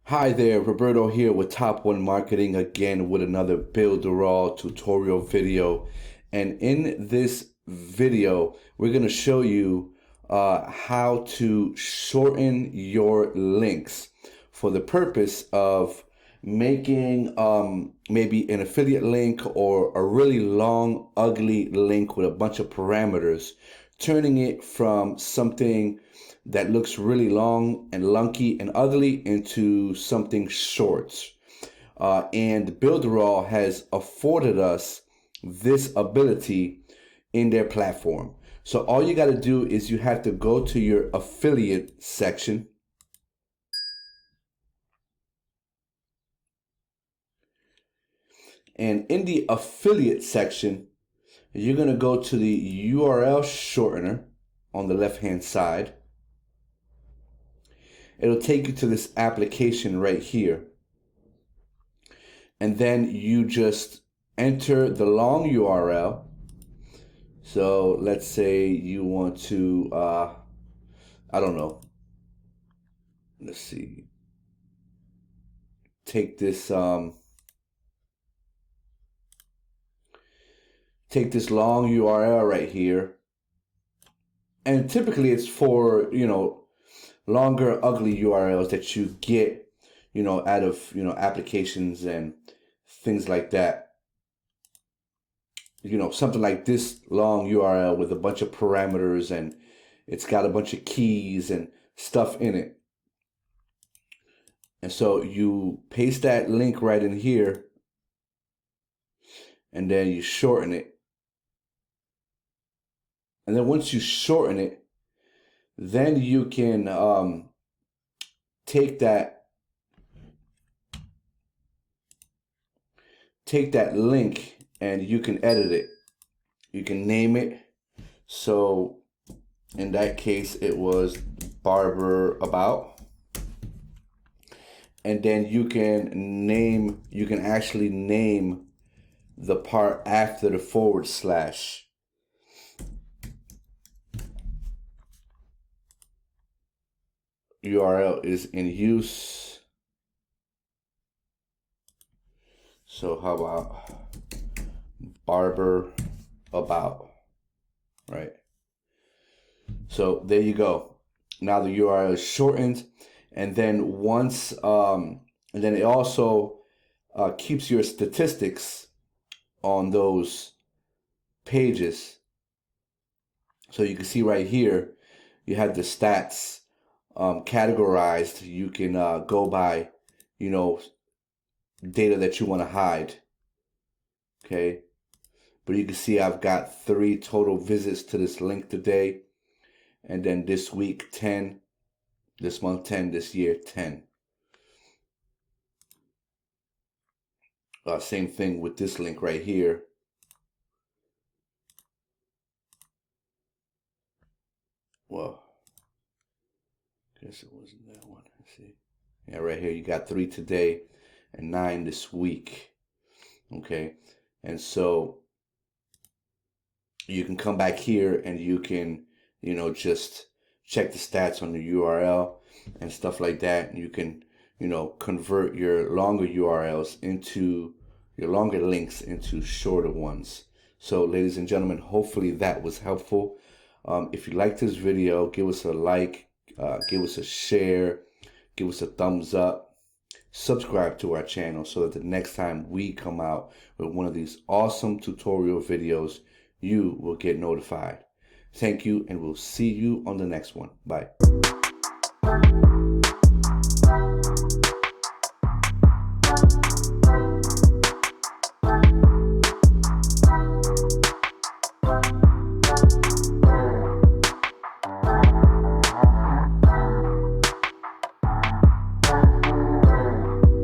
Hi there, Roberto here with Top One Marketing again with another Builderall tutorial video. And in this video, we're going to show you how to shorten your links for the purpose of making maybe an affiliate link or a really long, ugly link with a bunch of parameters, turning it from something that looks really long and lunky and ugly into something short. And Builderall has afforded us this ability in their platform. So all you got to do is you have to go to your affiliate section. And in the affiliate section, you're going to go to the URL shortener on the left-hand side. It'll take you to this application right here. And then you just enter the long URL. So let's say you want to, I don't know. Let's see. Take this long URL right here. And typically it's for, longer, ugly URLs that you get, out of, applications and things like that. Something like this long URL with a bunch of parameters and it's got a bunch of keys and stuff in it. And so you paste that link right in here and then you shorten it. And then once you shorten it, then you can take that link and you can edit it. You can name it. So in that case, it was Barber About. And then you can actually name the part after the /. URL is in use. So how about Barber About, right? So there you go. Now the URL is shortened, and then once, and then it also keeps your statistics on those pages. So you can see right here, you have the stats categorized. You can go by, data that you want to hide. Okay. But you can see I've got 3 total visits to this link today. And then this week 10, this month 10, this year 10. Same thing with this link right here. Well, guess it wasn't that one. Let's see. Yeah, right here you got 3 today and 9 this week. Okay. And so you can come back here and you can, just check the stats on the URL and stuff like that. And you can, convert your longer URLs into your longer links into shorter ones. So ladies and gentlemen, hopefully that was helpful. If you liked this video, give us a like, give us a share, give us a thumbs up, subscribe to our channel so that the next time we come out with one of these awesome tutorial videos, you will get notified. Thank you, and we'll see you on the next one. Bye.